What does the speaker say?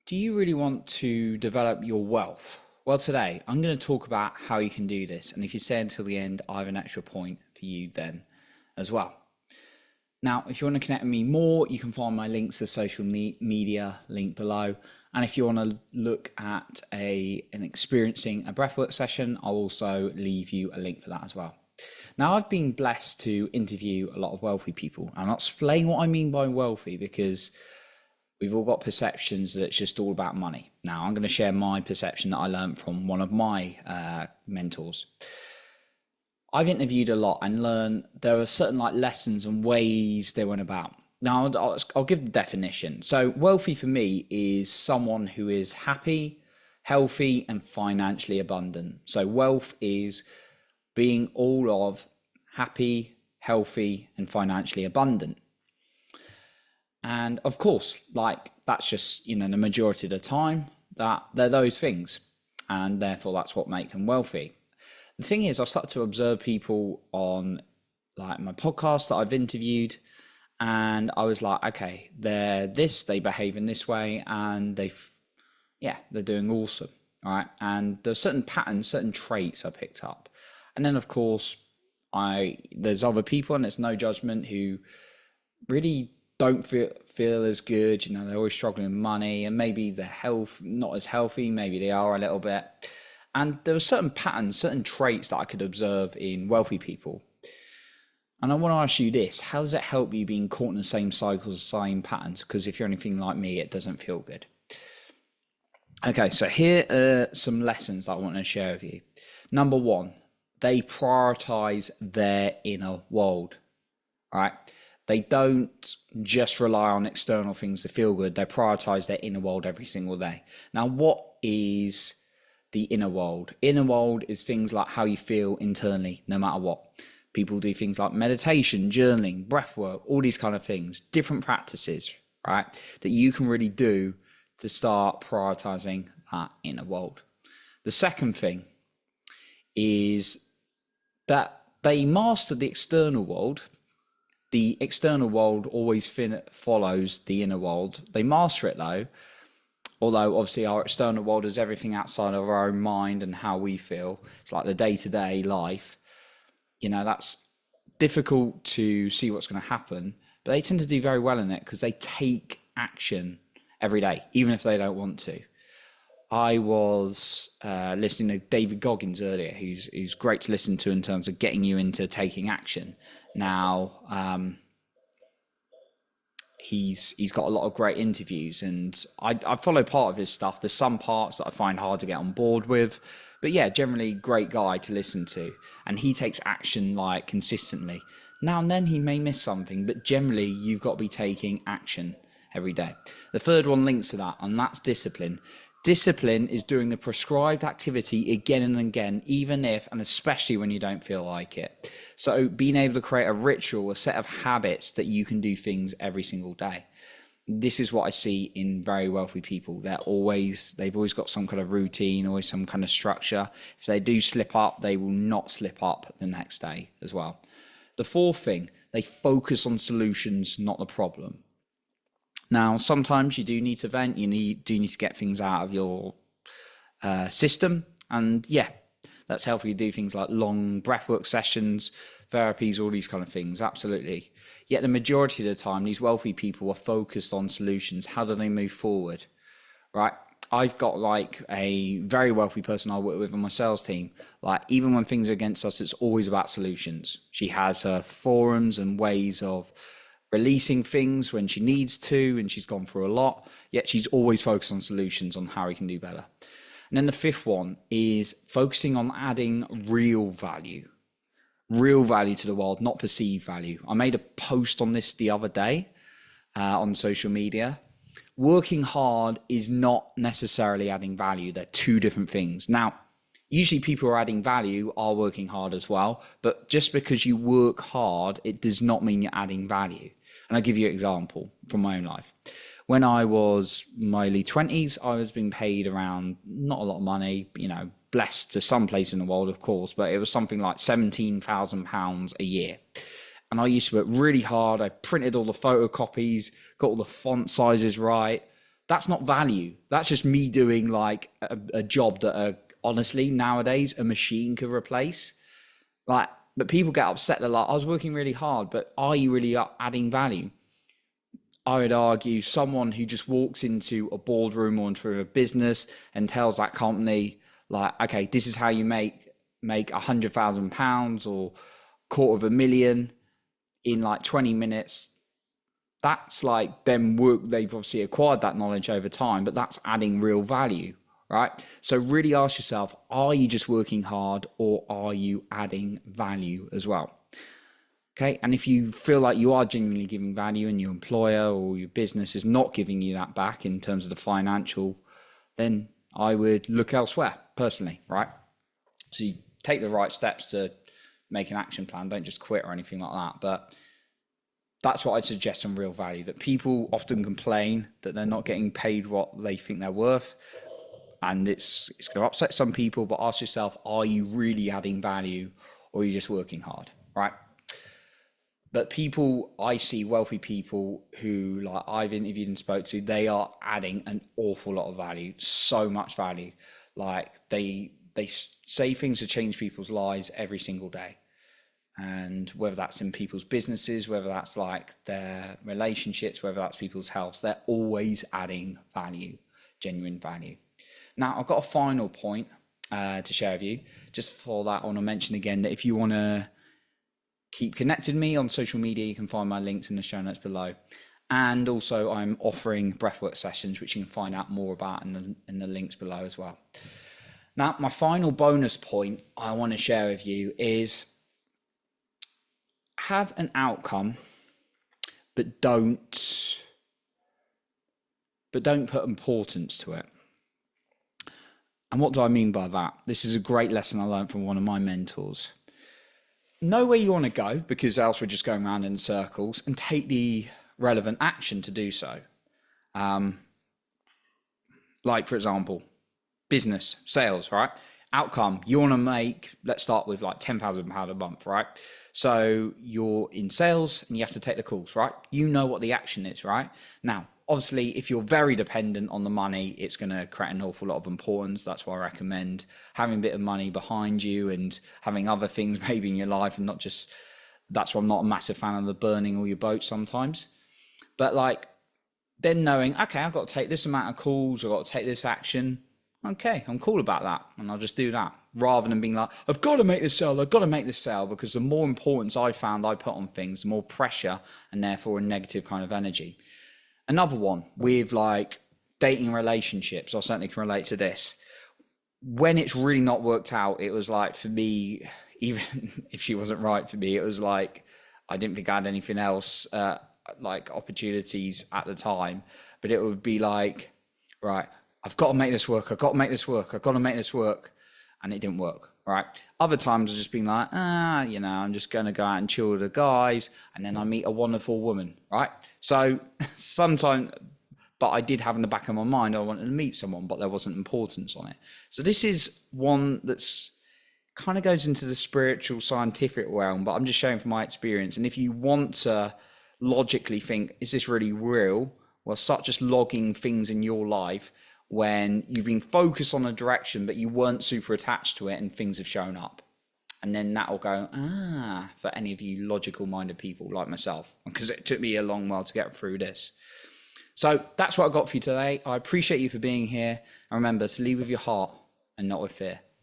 Do you really want to develop your wealth? Well, today I'm going to talk about how you can do this. And if you stay until the end, I have an extra point for you then as well. Now, if you want to connect with me more, you can find my links to social media link below. And if you want to look at an experiencing a breathwork session, I'll also leave you a link for that as well. Now, I've been blessed to interview a lot of wealthy people, and I'll explain what I mean by wealthy because we've all got perceptions that it's just all about money. Now, I'm going to share my perception that I learned from one of my mentors. I've interviewed a lot and learned there are certain lessons and ways they went about. Now, I'll give the definition. So, wealthy for me is someone who is happy, healthy, and financially abundant. So, wealth is being all of happy, healthy, and financially abundant. And of course, that's just, the majority of the time that they're those things. And therefore, that's what makes them wealthy. The thing is, I started to observe people on my podcast that I've interviewed, and I was like, okay, they behave in this way, and they're doing awesome, all right? And there's certain patterns, certain traits I picked up. And then, of course, there's other people, and there's no judgment, who really don't feel as good. They're always struggling with money, and maybe their health not as healthy, maybe they are a little bit. And there were certain patterns, certain traits that I could observe in wealthy people. And I want to ask you this: how does it help you being caught in the same cycles, same patterns? Because if you're anything like me, it doesn't feel good. Okay, so here are some lessons that I want to share with you. Number one, they prioritize their inner world. All right. They don't just rely on external things to feel good. They prioritize their inner world every single day. Now, what is the inner world? Inner world is things like how you feel internally, no matter what. People do things like meditation, journaling, breath work, all these kind of things, different practices, right, that you can really do to start prioritizing that inner world. The second thing is that they master the external world. The external world always follows the inner world. They master it though, although obviously our external world is everything outside of our own mind and how we feel. It's like the day-to-day life. That's difficult to see what's going to happen, but they tend to do very well in it because they take action every day, even if they don't want to. I was listening to David Goggins earlier, who's great to listen to in terms of getting you into taking action. Now, he's got a lot of great interviews, and I follow part of his stuff. There's some parts that I find hard to get on board with, but yeah, generally great guy to listen to. And he takes action consistently. Now and then he may miss something, but generally you've got to be taking action every day. The third one links to that, and that's discipline. Discipline is doing the prescribed activity again and again, even if, and especially when you don't feel like it. So being able to create a ritual, a set of habits that you can do things every single day. This is what I see in very wealthy people. They've always got some kind of routine, always some kind of structure. If they do slip up, they will not slip up the next day as well. The fourth thing, they focus on solutions, not the problem. Now, sometimes you do need to vent. You do need to get things out of your system. And yeah, that's healthy. You do things like long breathwork sessions, therapies, all these kind of things. Absolutely. Yet the majority of the time, these wealthy people are focused on solutions. How do they move forward? Right? I've got a very wealthy person I work with on my sales team. Even when things are against us, it's always about solutions. She has her forums and ways of releasing things when she needs to, and she's gone through a lot, yet she's always focused on solutions on how we can do better. And then the fifth one is focusing on adding real value to the world, not perceived value. I made a post on this the other day on social media. Working hard is not necessarily adding value. They're two different things. Now, usually people who are adding value are working hard as well, but just because you work hard, it does not mean you're adding value. And I'll give you an example from my own life. When I was in my early 20s, I was being paid around, not a lot of money, blessed to some place in the world, of course, but it was something like £17,000 a year. And I used to work really hard. I printed all the photocopies, got all the font sizes right, That's not value. That's just me doing like a job that honestly nowadays a machine could replace. Like, but people get upset. They're like, I was working really hard, but are you really adding value? I would argue someone who just walks into a boardroom or into a business and tells that company, like, okay, this is how you make £100,000 or £250,000 in like 20 minutes. That's like them work. They've obviously acquired that knowledge over time, but that's adding real value, right? So really ask yourself, are you just working hard or are you adding value as well? Okay. And if you feel like you are genuinely giving value and your employer or your business is not giving you that back in terms of the financial, then I would look elsewhere personally, right? So you take the right steps to make an action plan. Don't just quit or anything like that. But that's what I'd suggest on real value, that people often complain that they're not getting paid what they think they're worth. And it's going to upset some people, but ask yourself, are you really adding value or are you just working hard, right? But people, I see wealthy people who like I've interviewed and spoke to, they are adding an awful lot of value, so much value. Like they say things to change people's lives every single day. And whether that's in people's businesses, whether that's like their relationships, whether that's people's health, they're always adding value, genuine value. Now, I've got a final point to share with you. Just for that, I want to mention again that if you want to keep connected with me on social media, you can find my links in the show notes below. And also I'm offering breathwork sessions, which you can find out more about in the links below as well. Now, my final bonus point I want to share with you is have an outcome, but don't put importance to it. And what do I mean by that? This is a great lesson I learned from one of my mentors. Know where you want to go, because else we're just going around in circles, and take the relevant action to do so. Like, for example, business, sales, right? Outcome, you want to make, let's start with like £10,000 a month, right? So you're in sales and you have to take the calls, right? You know what the action is, right? Now, obviously, if you're very dependent on the money, it's going to create an awful lot of importance. That's why I recommend having a bit of money behind you and having other things maybe in your life, and not just, that's why I'm not a massive fan of the burning all your boats sometimes. But like, then knowing, okay, I've got to take this amount of calls, I've got to take this action. Okay, I'm cool about that, and I'll just do that, rather than being like, I've got to make this sale, I've got to make this sale, because the more importance I found I put on things, the more pressure and therefore a negative kind of energy. Another one with like dating relationships, I certainly can relate to this. When it's really not worked out, it was like, for me, even if she wasn't right for me, it was like, I didn't think I had anything else, like opportunities at the time, but it would be like, right, I've got to make this work. I've got to make this work. I've got to make this work. And it didn't work, right? Other times I've just been like, I'm just going to go out and chill with the guys. And then I meet a wonderful woman, right? So sometimes, but I did have in the back of my mind, I wanted to meet someone, but there wasn't importance on it. So this is one that's kind of goes into the spiritual, scientific realm, but I'm just showing from my experience. And if you want to logically think, is this really real? Well, start just logging things in your life when you've been focused on a direction, but you weren't super attached to it and things have shown up. And then that'll go, for any of you logical minded people like myself, because it took me a long while to get through this. So that's what I got for you today. I appreciate you for being here. And remember to lead with your heart and not with fear.